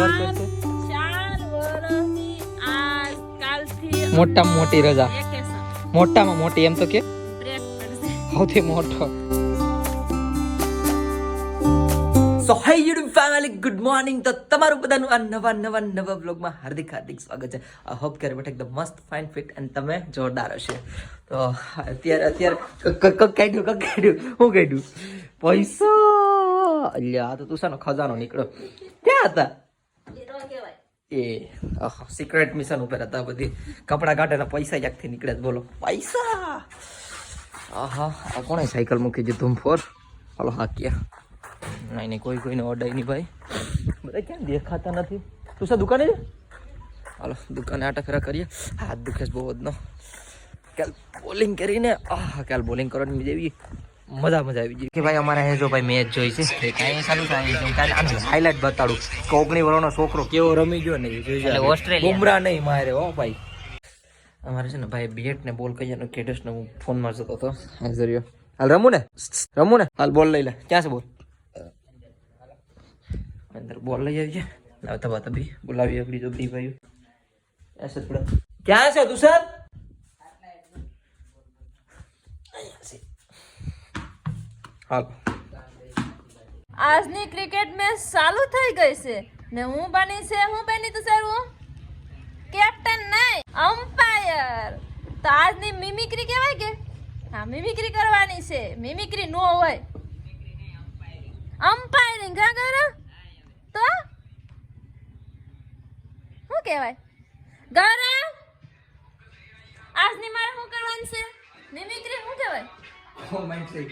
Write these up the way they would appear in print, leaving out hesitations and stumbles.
ઘર કરશે 4 વર્ષની આ કાલથી મોટામાં મોટી રજા, વેકેશન મોટામાં મોટી એમ તો કે બ્રેક પડશે. સૌથી મોટો. સો હાય યુટ્યુબ ફેમિલી, ગુડ મોર્નિંગ. તો તમારું બધાનું આ નવા બ્લોગમાં હાર્દિક સ્વાગત છે. આઈ હોપ કે બેઠા એકદમ મસ્ત ફાઇન ફિટ અને તમે જોરદાર હશે. તો અત્યારે કાઢ્યું હું કાઢ્યું પૈસા. અલ્યા તો તું શાનો ખજાનો નીકળ્યો. ક્યાં હતા એ? સિક્રેટ મિશન ઉપર હતા. બધી કપડા કાઢેલા પૈસા ક્યાંકથી નીકળ્યા. બોલો પૈસા. આહા, આ કોણે સાયકલ મૂકી દીધું ફોર? હાલો હા ક્યાં નહીં કોઈને ઓર્ડર નહીં ભાઈ. બધા ક્યાં દેખાતા નથી. તું સા દુકાને છે? હાલો દુકાને આટા ફેરા કરીએ. હાથ દુખે છે બહુ બધનો. કાલ બોલિંગ કરીને કાલ બોલિંગ કરવાની જેવી મજા આવી ગઈ કે ભાઈ અમારે જો ભાઈ મેચ જોઈ છે. કાંઈ ચાલુ થાય કાલે આનું હાઇલાઇટ બતાડું. કોકણી વાળાનો છોકરો કેવો રમી ગયો ને જોઈ જાય. ઓસ્ટ્રેલિયા બુમરા નહીં મારે હો ભાઈ. અમારે છે ને ભાઈ બેટ ને બોલ કહીએ કેડસ ને હું ફોનમાં જતો હતો. હાજરિયો હાલ રમું ને હાલ બોલ લઈ લે. ક્યાં છે બોલ? અંદર બોલ લઈ આવીએ. લાવતા તभी બોલાવી અગડી જો બી ભાઈ ऐसे थोड़ा क्या છે તું સર? હાલ આજની ક્રિકેટ મેચ ચાલુ થઈ ગઈ છે ને હું બની તો સર હું કેપ્ટન નહીં અમ્પાયર. તો આજની મિમિક્રી કહેવાય કે હા મિમિક્રી કરવાની છે. મિમિક્રી નો હોય અમ્પાયરિંગ કા કરો તો શું કહેવાય? ગૌરવ આજની મારે શું કરવાનું છે? મિમિક્રી શું કહેવાય? કોમેન્ટ્રી.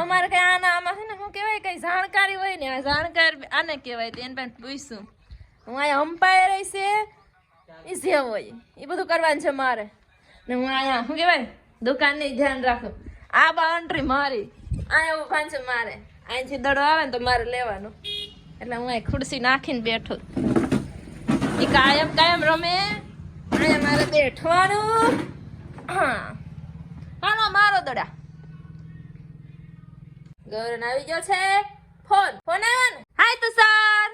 અમારે કઈ આમાં છે ને શું કહેવાય કઈ જાણકારી હોય ને જાણકારી આને કહેવાય. તેને પણ પૂછશું. હું અહીંયા અમ્પાયર છે એ જે હોય એ બધું કરવાનું છે મારે. ને હું અહીંયા શું કહેવાય દુકાનની ધ્યાન રાખું. આ બાઉન્ડ્રી મારી અહીંયા ઉભા છે મારે. અહીંથી દડો આવે ને તો મારે લેવાનું. એટલે હું અહીં ખુરશી નાખીને બેઠો. એ કાયમ રમે. અહીંયા મારે બેઠવાનું. હા હાલો મારો દડા. ગૌરવ આવી ગયો છે. ફોન આવ્યો ને? હાય તો સર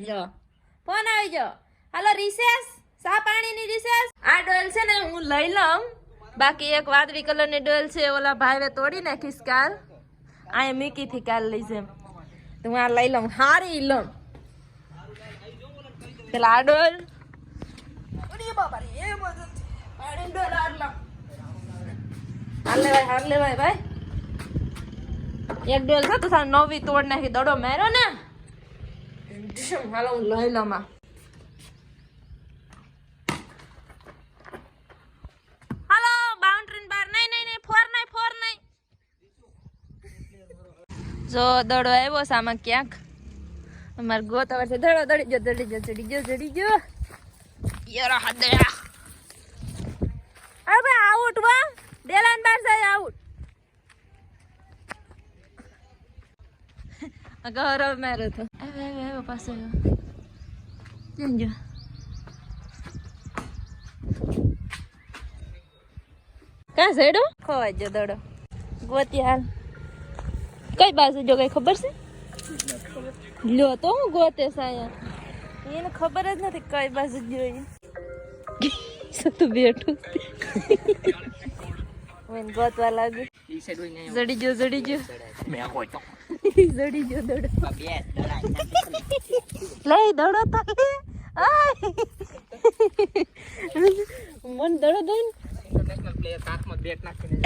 જો ફોન આવી ગયો. હાલો રિસેસ સા પાણીની રિસેસ. આ ડોલ છે ને હું લઈ લઉં. બાકી એક વાદળી કલરની ડોલ છે ઓલા ભાઈએ તોડી નાખીશ કાલ. આ મીકી થી કાલ લઈ જેમ તો હું આ લઈ લઉં. હારી લઉં પેલા આ ડોલ. બાબા રે એ બધું પાણી ડોલ આ લઉં. હાર લેવાય ભાઈ. એક ડોલ છે તો નવી તોડ નાખી દડો માર્યો ને. હાલો હું લઈ લઉં. હાલો બાઉન્ડ્રી બાર નહીં ફોર નહીં. જો દડો આવ્યો છે આમાં ક્યાંક. અમારે ગોતા વર્ષે દડો ચડી ગયો. યાર હદયા. અરે ભાઈ આઉટ વા ડેલાન બાર જાય આઉટ. ગૌરવ મારો તો આવે પાછો જો કા સેડો ખવાય જો દડો ગોતી હાલ. કઈ બાજુ જો કઈ ખબર છે? લ્યો તો હું ગોતે સાયા એને ખબર જ નથી કઈ બાજુ જોઈએ. તું બેઠું મને ગોતવા લાગે. જડી જો મેં કોઈ તો જડી જો દડો લઈ દડો તો મન દડો દો ઇન્ટરનેશનલ પ્લેયર હાથમાં બેટ નાખીને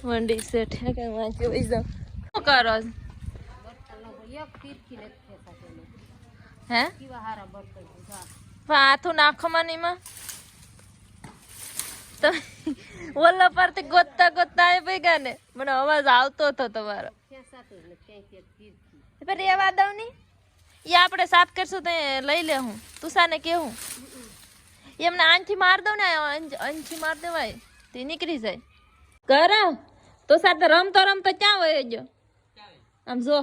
મંડી સેટ હે કે વાંચી વઈ જાવ. શું કરો હે હાથું નાખોમાં નીમાં તો ઓલા પરથી ગોતતા આવી ભેગા ને મને અવાજ આવતો હતો તમારો. રેવા દઉં ની એ આપણે સાફ કરશું તો લઈ લે. હું તુષાને કેવું એમને આંથી માર દઉં ને અંછી માર દેવાય તે નીકળી જાય. કરો તો સાથે રમતો ક્યાં હોય ગયો? આમ જો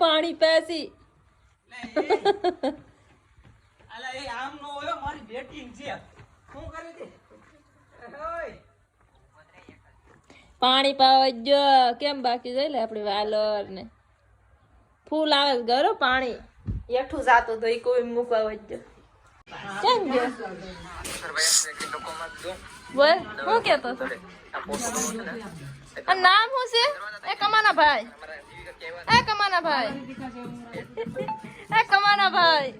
પાણી પેસી આમ નો હોય મારી બેટિંગ છે શું કરી દે ઓય પાણી પાવા જો કેમ બાકી જોઈ લે આપડી વાલર ને ફૂલ આવે ગરો પાણી એઠું જાતું તો ઈ કોઈ મૂકવા વજો કેમ ગયો બોલ હું કેતો તો આ નામ શું છે એ કમાના ભાઈ એ કમાના ભાઈ એ કમાના ભાઈ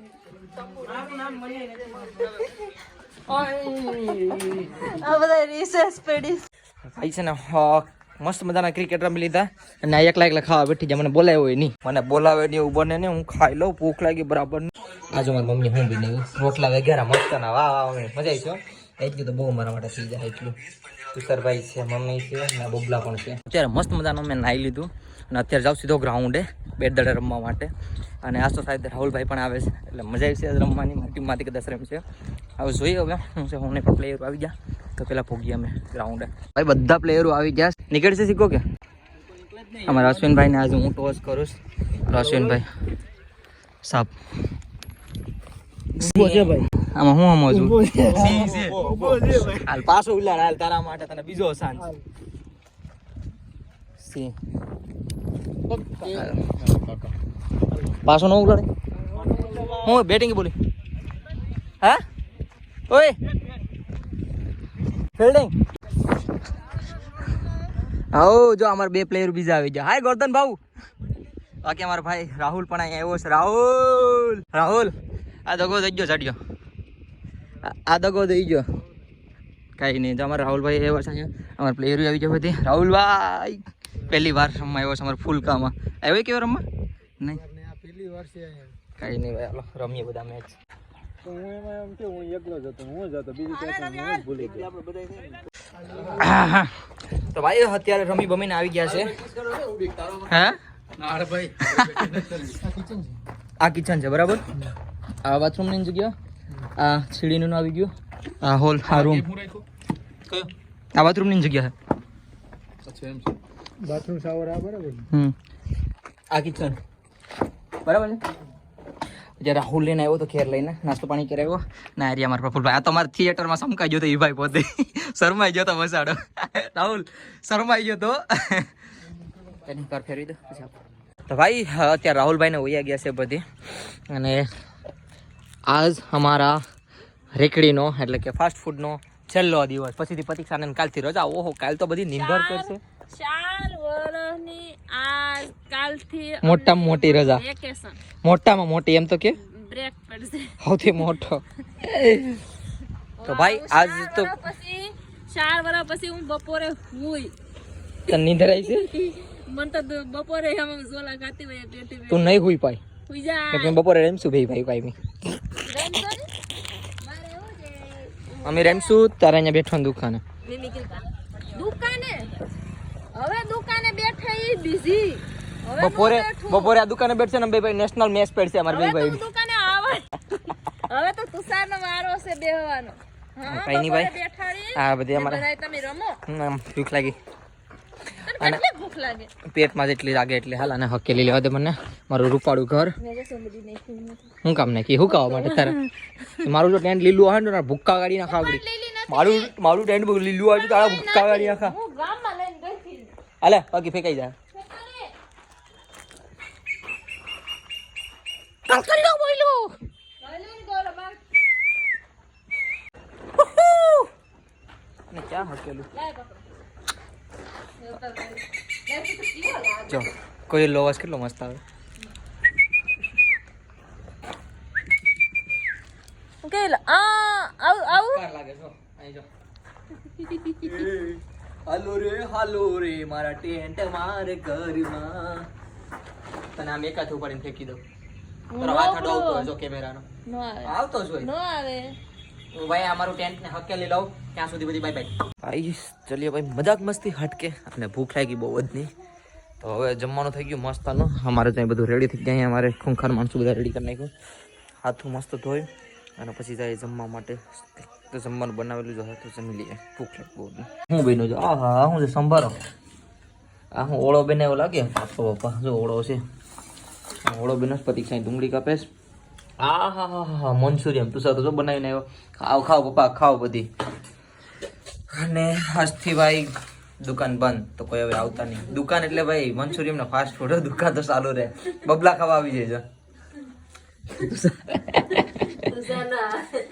આ બધા રિસર્ચ પડી ભાઈ છે ને મસ્ત મજાના ક્રિકેટ રમી લીધા અને આ એકલા એકલા ખાવા બેઠી જાય મને બોલાવ્યો હોય નહીં મને બોલાવે નહીં એવું બને ને હું ખાઈ લઉં ભૂખ લાગી બરાબર આજે મારી મમ્મી હું બી નહીં રોટલા વગેરે મસ્ત ના વાહ વાહ મજા આવી છે એટલું તો બહુ મારા માટે થઈ જાય એટલું તુષારભાઈ છે મમ્મી છે ને બબલા પણ છે અત્યારે મસ્ત મજાનું મેં નાહી લીધું અને અત્યારે જાઉં સીધો ગ્રાઉન્ડે બેટ દડે રમવા માટે અને આજ તો સાહેબ રાહુલભાઈ પણ આવે છે એટલે મજા આવી છે રમવાની મારી ટીમમાંથી કદાચ રમશે હવે જોઈએ હવે શું છે હું પણ પ્લેયરો આવી ગયા તો પેલા પહોંચીએ અમે ગ્રાઉન્ડે ભાઈ બધા પ્લેયરો આવી ગયા નીકળશે શીખો કે અમારા અશ્વિનભાઈને આજે હું ટોસ કરું છું અશ્વિનભાઈ સાપ આમાં હું હમો છું હાલ પાછો ઉલાડ હાલ તારા માટે તને બીજો શાંત સી પાછો ન ઉલાડે હું બેટિંગ બોલી હા ઓય ફિલ્ડિંગ આવો જો અમારા બે પ્લેયર બીજા આવી ગયા હાય ગોર્ધન ભાઉ બાકી અમારો ભાઈ રાહુલ પણ અહીંયા આવ્યો છે રાહુલ આ દગો થઈ ગયો ચડ્યો આ દગો થઈ ગયો કાંઈ નહીં તો અમારા રાહુલભાઈ આવ્યો છે અહીંયા અમારા પ્લેયરો આવી ગયા બધી રાહુલભાઈ પહેલી વાર રમવા આવ્યો છે અમારા ફૂલકામાં આવ્યો કેવો રમવા નહીં પહેલી વાર છે કાંઈ નહીં ભાઈ હાલો રમીએ બધા મેચ તો ભાઈ અત્યારે રમી બમીને આવી ગયા છે હા આ કિચન છે બરાબર આ બાથરૂમ ની જગ્યા આ સીડીનું આવી ગયું આ હોલ આ રૂમ આ બાથરૂમ ની જગ્યા છે બાથરૂમ શાવર આ બરાબર આ કિચન બરાબર છે જ્યારે રાહુલ લઈને આવ્યો તો ખેર લઈને નાસ્તો પાણી કરાવ્યો ના એરિયા મારા પ્રફુલભાઈ આ તો અમારા થિયેટરમાં સમકાઈ ગયો તો એ ભાઈ પોતે શરમાઈ ગયો તો મસાડો રાહુલ શરમાઈ ગયો તો એની કાર ફેરવી દો તો ભાઈ અત્યારે રાહુલભાઈને વયા ગયા છે બધી અને આજ અમારા રેકડીનો એટલે કે ફાસ્ટ ફૂડનો છેલ્લો દિવસ પછીથી પ્રતિક્ષાને કાલથી રજા ઓહો કાલ તો બધી નિર્ભર કરશે 4 વર્ષની આ કાલથી મોટામાં મોટી રજા વેકેશન મોટામાં મોટી એમ તો કે બ્રેક પડશે સૌથી મોટો તો ભાઈ આજ તો પછી 4 વર્ષ પછી હું બપોરે હુઈ તને નીંદર આવી છે મન તો બપોરે આમ ઝોલા ગાતી હોય પેટી તું નહીં હુઈ પાય હુઈ જા એટલે બપોરે રમશું ભાઈ અમે રમશું તારે અહીંયા બેઠવાનું દુકાને દુકાને હવે દુકાને બેઠા ઈ બિઝી બપોરે આ દુકાને બેઠશે ને ભાઈ નેશનલ મેચ પડશે અમાર ભાઈ દુકાને આવે હવે તો તુષારનો વારો છે બેહવાનો હા કઈ નહીં ભાઈ બેઠાડી આ બધી અમારે તમે રમો ભૂખ લાગી અને ભૂખ લાગે પેટમાં જેટલી લાગે એટલે હાલ અને હકેલી લેવા દે મને મારું રૂપાળું ઘર હું કામ નાખી હું ખાવા માટે તારે મારું જો ટેન્ટ લીલું આવે ને ભૂક્કા ગાડી ના ખાવડી મારું ટેન્ટ લીલું આવે તારા ભૂક્કા ગાડી નાખા હાલે બાકી ફેંકાઈ જાય ક્યાં હકેલું જો કોઈ લોવાસ કેટલો મસ્ત આવે કે આવ લાગે છો અહીં જો હાલો રે મારા ટેન્ટ મારે ઘરમાં તને આમ એકાથી ઉપાડીને ફેંકી દઉં તારો હાથ અડો આવતો હોય જો કેમેરાનો નો આવે આવતો જ હોય નો આવે હું ભાઈ અમારું ટેન્ટ ને હકેલી લઉં ત્યાં સુધી બધી બાય બાય ભાઈ ચલીએ ભાઈ મજાક મસ્તી હટકે અને ભૂખ લાગી બહુ જ નહીં તો હવે જમવાનું થઈ ગયું મસ્તાનું અમારે ત્યાં બધું રેડી થઈ ગયા અમારે ખૂંખાર માણસો બધા રેડી કરી નાખ્યું હાથું મસ્ત ધોઈ અને પછી જાય જમવા માટે તો જમવાનું બનાવેલું જો તો જમી લઈએ ભૂખ લાગી બહુ હું બન્યું જો હા હું છે સંભારો આ હું ઓળો બનાવ્યો લાગે પપ્પા જો ઓળો છે ઓળો બનસ્પતિ સાંઈ ડુંગળી કાપેશ હા હા હા હા મંચુરિયમ તું તો બનાવીને આવ્યો. ખાવ ખાવ પપ્પા ખાવ બધી. અને આજથી ભાઈ દુકાન બંધ તો કોઈ હવે આવતા નહીં. દુકાન એટલે ભાઈ મંચુરિયમ ને ફાસ્ટ ફૂડ દુકાન તો ચાલુ રહે. બબલા ખાવા આવી જાય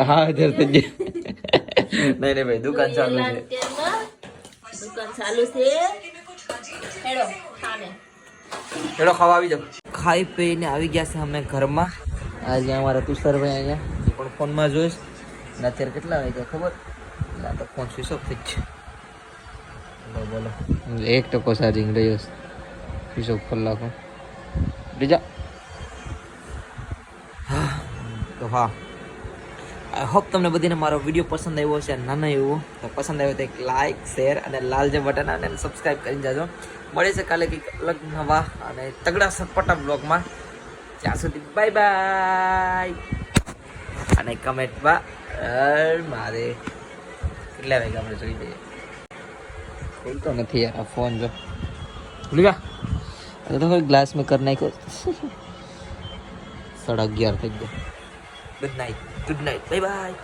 હા નહીં નહીં ભાઈ દુકાન ચાલુ છે. દુકાન ચાલુ છે. હેડો ખાવા આવી જાવ. ખાઈ પીને આવી ગયા છે અમે ઘરમાં. આજે અમારા તુષારભાઈ અહીંયા પણ ફોનમાં જોઈશ ને અત્યારે કેટલા વાગ્યા ખબર ના તો ફોન સ્વિચ ઓફ થઈ જ છે. બોલો 1% ચાર્જિંગ રહ્યો સ્વિચ ઓફ કલાકો બીજા તો હા આઈ હોપ તમને બધીને મારો વિડીયો પસંદ આવ્યો છે. નાનો એવો તો પસંદ આવ્યો તો એક લાઇક શેર અને લાલ જે બટન અને સબસ્ક્રાઈબ કરી જાજો. મળે છે કાલે કંઈક અલગ નવા અને તગડા સટપટા બ્લોગમાં. ત્યાં સુધી બાય બાય અને કમેન્ટમાં મારે કેટલા વાગે આપણે જોઈ દઈએ. ખોલતો નથી યાર આ ફોન જો ભૂલી ગયા તો ગ્લાસ મેં કરી નાખ્યો. 11:30 થઈ ગયો. Good night bye bye.